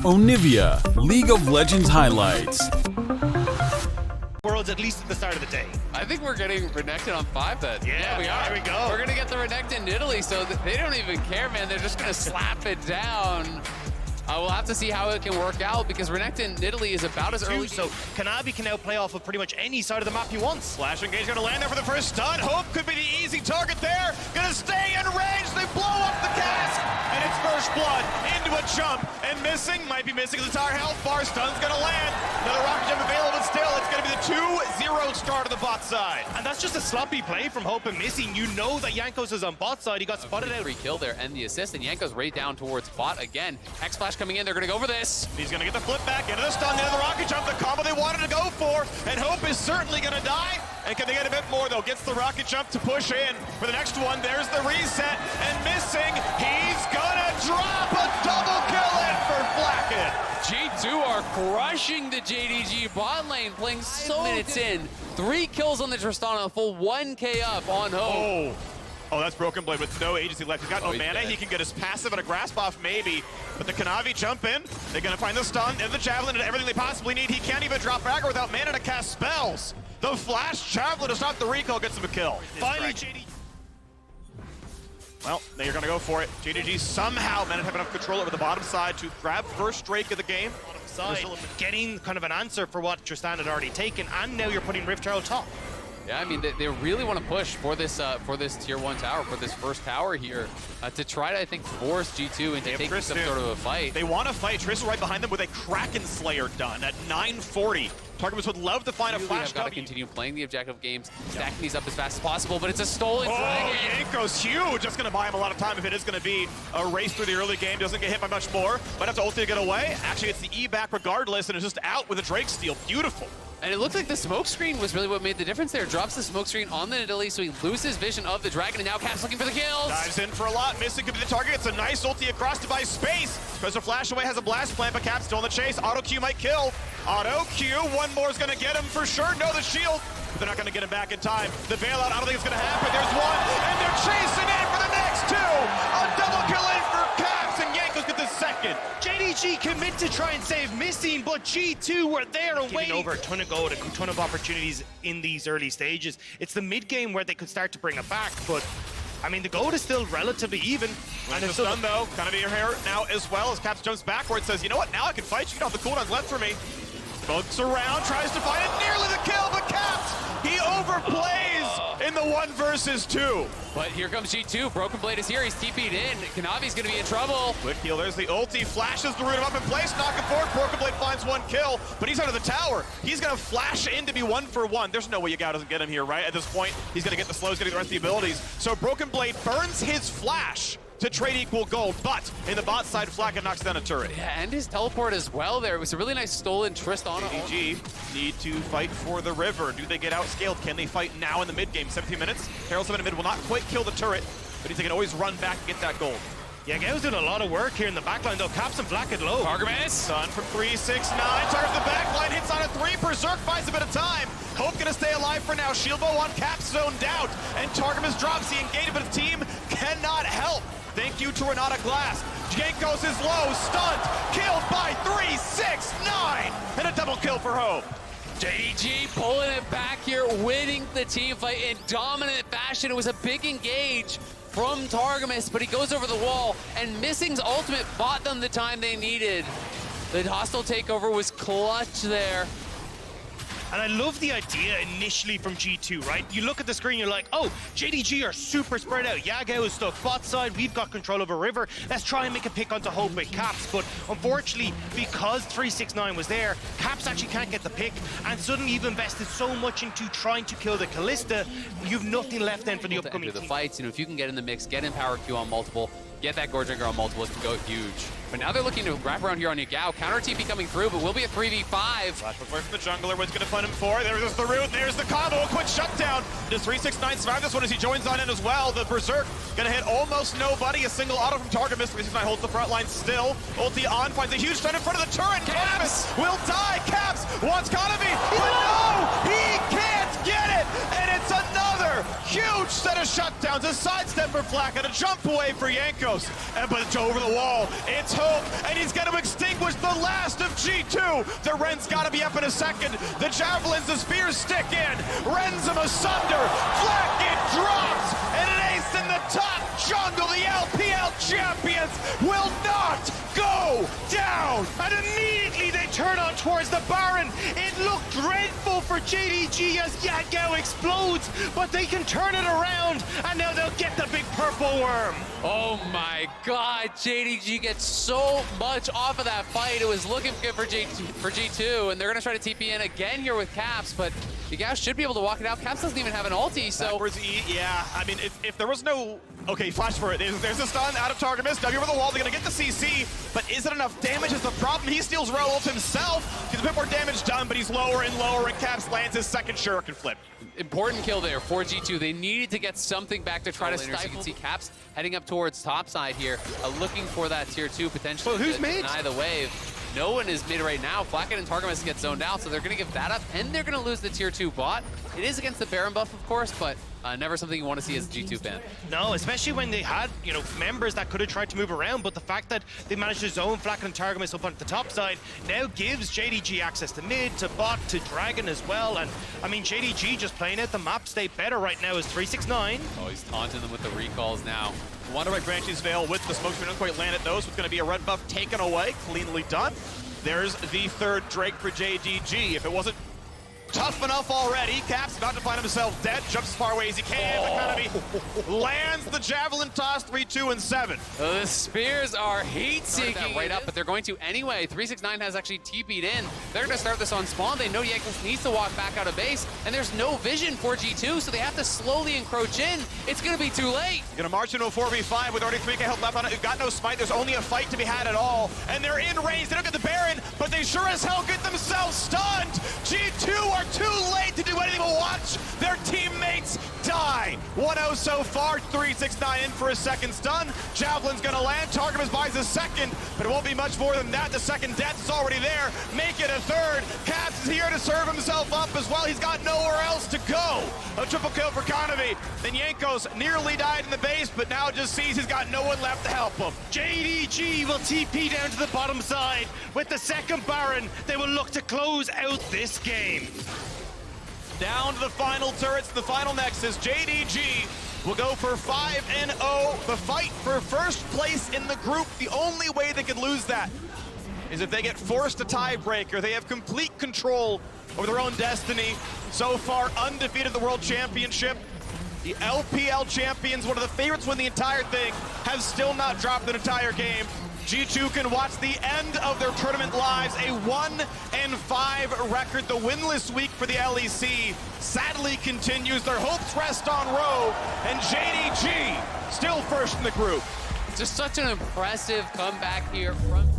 Onivia, League of Legends highlights. Worlds at least at the start of the day. I think we're getting Renekton on 5 then. Yeah, we are. There we go. We're going to get the Renekton in Italy, so they don't even care, man. They're just going to slap it down. We'll have to see how it can work out because Renekton in Italy is about as early. So Kanavi can now play off of pretty much any side of the map he wants. Flash engage going to land there for the first stun. Hope could be the easy target there. Going to stay in range. They blow up the cask. And it's first blood into a jump. And missing, might be missing his entire health bar. Stun's going to land. Another rocket jump available, but still, it's going to be the 2-0 start of the bot side. And that's just a sloppy play from Hope and missing. You know that Jankos is on bot side. He got spotted out. Free kill there and the assist, and Yanko's right down towards bot again. X-Flash coming in. They're going to go for this. He's going to get the flip back into the stun, into the rocket jump, the combo they wanted to go for. And Hope is certainly going to die. And can they get a bit more, though? Gets the rocket jump to push in for the next one. There's the reset. And missing, he's going to drop a double kill in for Flacken. G2 are crushing the JDG bot lane, playing so minutes in. 3 kills on the Tristana, a full 1k up on Hope. Oh, that's Broken Blade with no agency left. He's got no he's mana. dead. He can get his passive and a grasp off maybe. But the Kanavi jump in. They're going to find the stun and the javelin and everything they possibly need. He can't even drop back without mana to cast spells. The flash javelin to stop the recall gets him a kill. Finally, JDG. Well, they're going to go for it. JDG somehow managed to have enough control over the bottom side to grab first Drake of the game. Side, getting kind of an answer for what Tristan had already taken, and now you're putting Rift Tower top. Yeah, I mean, they really want to push for this tier 1 tower, for this first tower here, to try to, I think, force G2 into taking some sort of a fight. They want to fight. Tristan right behind them with a Kraken Slayer done at 940. Targeters would love to find a flash. I've got to continue playing the objective games, stacking these up as fast as possible, but it's a stolen dragon. Yanko's huge. That's going to buy him a lot of time if it is going to be a race through the early game. Doesn't get hit by much more. Might have to ulti to get away. Actually, it's the E back regardless, and it's just out with a Drake steal. Beautiful. And it looked like the smoke screen was really what made the difference there. Drops the smoke screen on the Nidalee, so he loses vision of the dragon, and now Cap's looking for the kills. Dives in for a lot. Missing could be the target. It's a nice ulti across to buy space. Because the flash away has a blast plant, but Cap's still in the chase. Auto Q might kill. Auto Q. One more is going to get him for sure. No, the shield. But they're not going to get him back in time. The bailout, I don't think it's going to happen. There's one, and they're chasing in for the next 2. A double kill in for Caps, and Jankos get the second. JDG commit to try and save missing, but G2 were there and waiting. Over a ton of gold, a ton of opportunities in these early stages. It's the mid game where they could start to bring it back, but I mean, the gold is still relatively even. And it's done though, kind of in your hair now as well as Caps jumps backwards, says, you know what, now I can fight you. You don't have the cooldowns left for me. Smokes around, tries to find it, nearly the kill, but Caps, he overplays in the 1 versus 2. But here comes G2. Broken Blade is here. He's TP'd in. Kanavi's going to be in trouble. Quick heal. There's the ulti. Flashes the root him up in place. Knock him forward. Broken Blade finds 1 kill, but he's under the tower. He's going to flash in to be 1 for 1. There's no way Yagao doesn't get him here, right? At this point, he's going to get the slows, getting the rest of the abilities. So Broken Blade burns his flash to trade equal gold, but in the bot side, Flacken knocks down a turret. Yeah, and his teleport as well there. It was a really nice stolen Tristana. JDG need to fight for the river. Do they get outscaled? Can they fight now in the mid game? 17 minutes. Herald 7 in mid will not quite kill the turret, but they can always run back and get that gold. Yeah, Gao's doing a lot of work here in the backline, though. Caps and Black at low. Targamas. Sun from 3-6-9. Targets the backline, hits on a 3. Berserk buys a bit of time. Hope gonna stay alive for now. Shieldbow on Caps zoned out. And Targamas drops the engagement, but the team cannot help. Thank you to Renata Glass. Jankos is low, stunned, killed by 3-6-9. And a double kill for Hope. JDG pulling it back here, winning the team fight in dominant fashion. It was a big engage from Targamas, but he goes over the wall, and Missing's ultimate bought them the time they needed. The hostile takeover was clutch there. And I love the idea initially from G2, right? You look at the screen, you're like, oh, JDG are super spread out. Yagao is stuck bot side, we've got control over River. Let's try and make a pick onto Hope with Caps. But unfortunately, because 369 was there, Caps actually can't get the pick. And suddenly you've invested so much into trying to kill the Callista, you've nothing left then for the upcoming the team. fights, you know, if you can get in the mix, get in power Q on multiple, get that Gore Drinker on multiple, it can go huge. But now they're looking to wrap around here on Yagao. Counter TP coming through, but will be a 3v5. Flash before from the jungler, what's gonna fund him for? There's the root, there's the combo, a quick shutdown. Does 369 survive this one as he joins on in as well? The Berserk gonna hit almost nobody. A single auto from Targamas. 369 holds the front line still. Ulti on, finds a huge stun in front of the turret. Caps will die. Caps wants Konovi, but no, he can't get it. it, and it's another huge set of shutdowns. A sidestep for Flak and a jump away for Jankos. But it's over the wall. It's Hope, and he's going to extinguish the last of G2. The Ren's got to be up in a second. The javelins, the spears stick in. Ren's him asunder. Flak, it drops, and an ace in the top jungle. The LPL champions will not go down. And immediately they turn on towards the Baron. It looked dreadful for JDG as Yagao explodes, but they can turn it around, and now they'll get the big purple worm. Oh my god, JDG gets so much off of that fight. It was looking good for G2, and they're going to try to TP in again here with Caps, but Yagao should be able to walk it out. Caps doesn't even have an ulti, so... Backwards E, yeah. I mean, if there was no... Okay, flash for it. There's a stun out of Targamas. W over the wall. They're going to get the CC, but is it enough damage is the problem. He steals Row ult himself. Gets a bit more damage done, but he's lower and lower, and Caps lands his second shuriken flip. Important kill there for G2. They needed to get something back to try to stifle. You can see Caps heading up towards top side here, looking for that tier 2 potentially. Well, who's to mid? Deny the wave. No one is mid right now. Flacket and Targamas get zoned out, so they're going to give that up, and they're going to lose the tier 2 bot. It is against the Baron buff, of course, but never something you want to see as a G2 fan. No, especially when they had, you know, members that could have tried to move around, but the fact that they managed to zone Flacket and Targamas up on the top side now gives JDG access to mid, to bot, to Dragon as well. And I mean, JDG just playing out the map state better right now is 369. Oh, he's taunting them with the recalls now. Wonder by Branches Veil with the smoke. We don't quite land it though, so it's going to be a red buff taken away. Cleanly done. There's the third Drake for JDG. If it wasn't tough enough already, Caps about to find himself dead. Jumps as far away as he can. Economy lands the javelin toss. 3, 2, and 7. The spears are heat-seeking right up, but they're going to anyway. 369 has actually TP'd in. They're going to start this on spawn. They know Jankos needs to walk back out of base, and there's no vision for G2, so they have to slowly encroach in. It's going to be too late. Gonna march into a 4v5 with already 3k health left on it. Got no smite. There's only a fight to be had at all, and they're in range. They don't get the Baron, but they sure as hell get themselves stunned. G2 are too late to do anything but watch their teammates die. 1-0 so far. 369 in for a second stun. Javelin's gonna land. Targamas buys a second, but it won't be much more than that. The second death is already there. Make it a third. Caps is here to serve himself up as well. He's got nowhere else to go. A triple kill for Konovi. Then Jankos nearly died in the base, but now just sees he's got no one left to help him. JDG will TP down to the bottom side. With the second Baron, they will look to close out this game. Down to the final turrets, the final nexus. JDG will go for 5-0. The fight for first place in the group. The only way they could lose that is if they get forced a tiebreaker. They have complete control over their own destiny. So far, undefeated at the World Championship. The LPL champions, one of the favorites to win the entire thing, have still not dropped an entire game. G2 can watch the end of their tournament lives, a 1-5 record. The winless week for the LEC sadly continues. Their hopes rest on Row, and JDG still first in the group. Just such an impressive comeback here from...